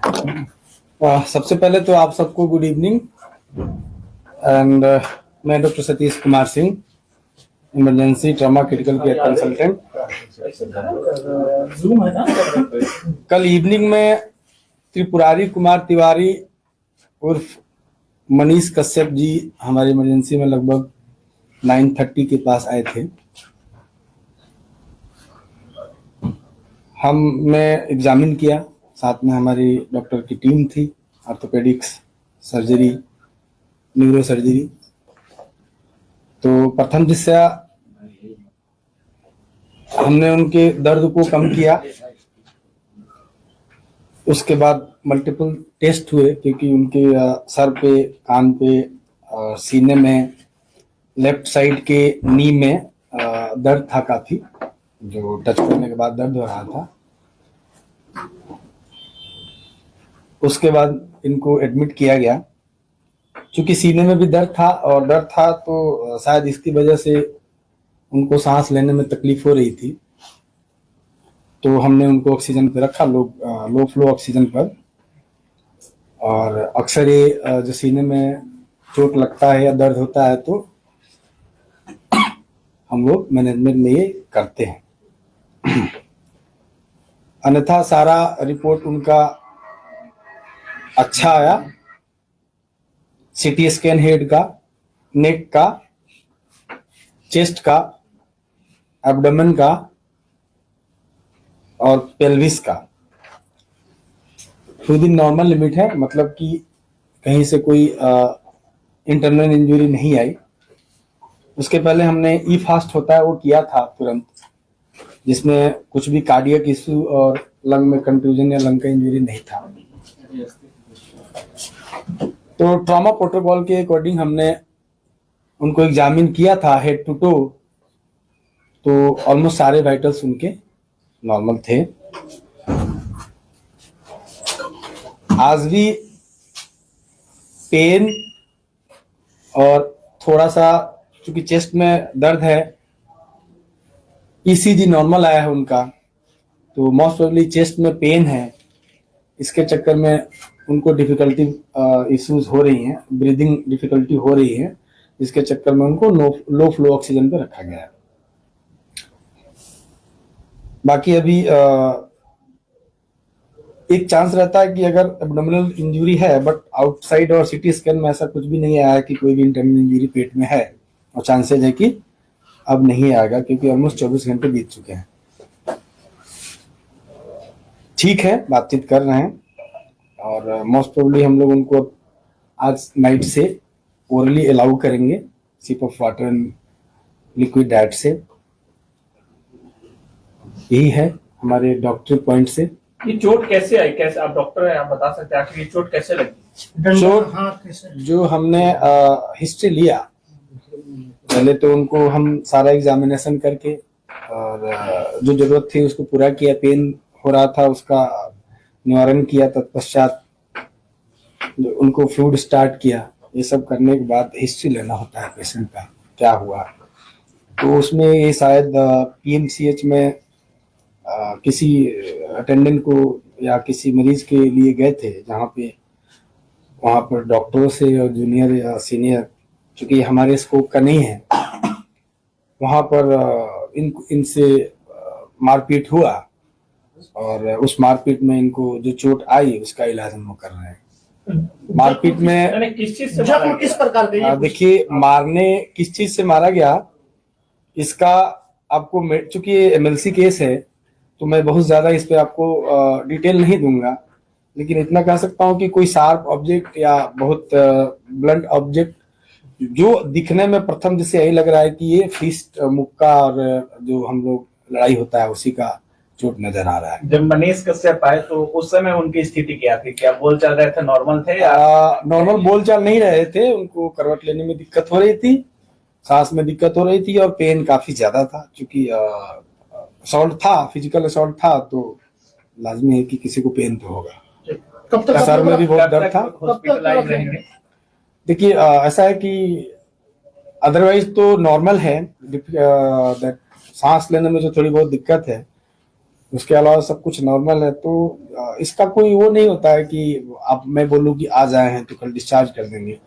सबसे पहले तो आप सबको गुड इवनिंग एंड मैं doctor Satish Kumar Singh, emergency trauma critical care consultant. कल इवनिंग में त्रिपुरारी कुमार तिवारी उर्फ मनीष कश्यप जी हमारी इमरजेंसी में लगभग 9:30 के पास आए थे। हमने एग्जामिन किया, साथ में हमारी डॉक्टर की टीम थी, ऑर्थोपेडिक्स, सर्जरी, न्यूरो सर्जरी। तो प्रथम दृष्टया हमने उनके दर्द को कम किया। उसके बाद मल्टीपल टेस्ट हुए, क्योंकि उनके सर पे, कान पे, सीने में, लेफ्ट साइड के नी में दर्द था काफी, जो टच करने के बाद दर्द हो रहा था। उसके बाद इनको एडमिट किया गया। क्योंकि सीने में भी दर्द था और डर था, तो शायद इसकी वजह से उनको सांस लेने में तकलीफ हो रही थी। तो हमने उनको ऑक्सीजन पे रखा, लो फ्लो ऑक्सीजन पर। और अक्सर ये जो सीने में चोट लगता है या दर्द होता है, तो हम लोग मैनेजमेंट में ये करते हैं। अन्यथा सारा रिपोर्ट उनका अच्छा आया। सीटी स्कैन हेड का, नेक का, चेस्ट का, एब्डोमेन का और पेल्विस का विद इन नॉर्मल लिमिट है, मतलब कि कहीं से कोई इंटरनल इंजरी नहीं आई। उसके पहले हमने ई फास्ट होता है वो किया था तुरंत, जिसमें कुछ भी कार्डियक इश्यू और लंग में कंट्यूजन या लंग का इंजरी नहीं था। तो ट्रॉमा प्रोटोकॉल के अकॉर्डिंग हमने उनको एग्जामिन किया था हेड टू टो। तो ऑलमोस्ट सारे वाइटल्स उनके नॉर्मल थे। आज भी पेन और थोड़ा सा, क्योंकि चेस्ट में दर्द है, ईसीजी नॉर्मल आया है उनका, तो मोस्ट प्रोबेबली चेस्ट में पेन है। इसके चक्कर में उनको डिफिकल्टी इश्यूज हो रही हैं, ब्रीदिंग डिफिकल्टी हो रही है, जिसके चक्कर में उनको लो फ्लो ऑक्सीजन पे रखा गया है। बाकी अभी एक चांस रहता है कि अगर एब्डोमिनल इंजरी है, बट आउटसाइड और सीटी स्कैन में ऐसा कुछ भी नहीं आया कि कोई भी इंटरनल इंजरी पेट में है, और चांसेज है कि अब नहीं आएगा, क्योंकि ऑलमोस्ट 24 घंटे बीत चुके हैं। ठीक है, बातचीत कर रहे हैं और मोस्ट प्रोबेबली हम लोग उनको आज नाइट से ओरली अलाउ करेंगे, sip of water and liquid diet से। यही है हमारे डॉक्टर पॉइंट से। ये चोट कैसे आई, कैसे, आप डॉक्टर हैं, आप बता सकते हैं आखिर ये चोट कैसे लगी? चोट जो हमने हिस्ट्री लिया, पहले तो उनको हम सारा एग्जामिनेशन करके और जो जरूरत थी उसको पूरा किया, पेन हो रहा था उसका निवारण किया, तत्पश्चात उनको फ्लूइड स्टार्ट किया। ये सब करने के बाद हिस्ट्री लेना होता है पेशेंट का, क्या हुआ। तो उसमें ये शायद पीएमसीएच में किसी अटेंडेंट को या किसी मरीज के लिए गए थे, जहाँ पे वहाँ पर डॉक्टरों से और जूनियर या सीनियर, चूंकि हमारे स्कोप का नहीं है, वहाँ पर इनसे मारपीट हुआ और उस मारपीट में इनको जो चोट आई उसका इलाज हम कर रहे हैं। मारपीट में किस चीज से, किस प्रकार का? देखिए, मारने किस चीज से मारा गया, इसका आपको, चूंकि एमएलसी केस है तो मैं बहुत ज्यादा इस पे आपको डिटेल नहीं दूंगा, लेकिन इतना कह सकता हूँ कि कोई शार्प ऑब्जेक्ट या बहुत ब्लंट ऑब्जेक्ट जो दिखने में प्रथम जैसे यही लग रहा है कि ये फिस्ट, मुक्का और जो हम लोग लड़ाई होता है उसी का चोट नजर आ रहा है। जब मनीष कश्यप आए तो उस समय उनकी स्थिति क्या थी? क्या बोल चल रहे थे, नॉर्मल थे या? नॉर्मल बोल चाल नहीं रहे थे, उनको करवट लेने में दिक्कत हो रही थी, सांस में दिक्कत हो रही थी और पेन काफी ज्यादा था। क्योंकि असॉल्ट था, फिजिकल असॉल्ट था, तो लाजमी है कि किसी को पेन तो होगा। कब तक सर में भी बहुत दर्द था। हॉस्पिटलाइज रहेंगे? देखिए, ऐसा है कि अदरवाइज तो नॉर्मल है, सांस लेने में जो थोड़ी बहुत दिक्कत है उसके अलावा सब कुछ नॉर्मल है। तो इसका कोई वो नहीं होता है कि आप मैं बोलूँ कि आज आए हैं तो कल डिस्चार्ज कर देंगे।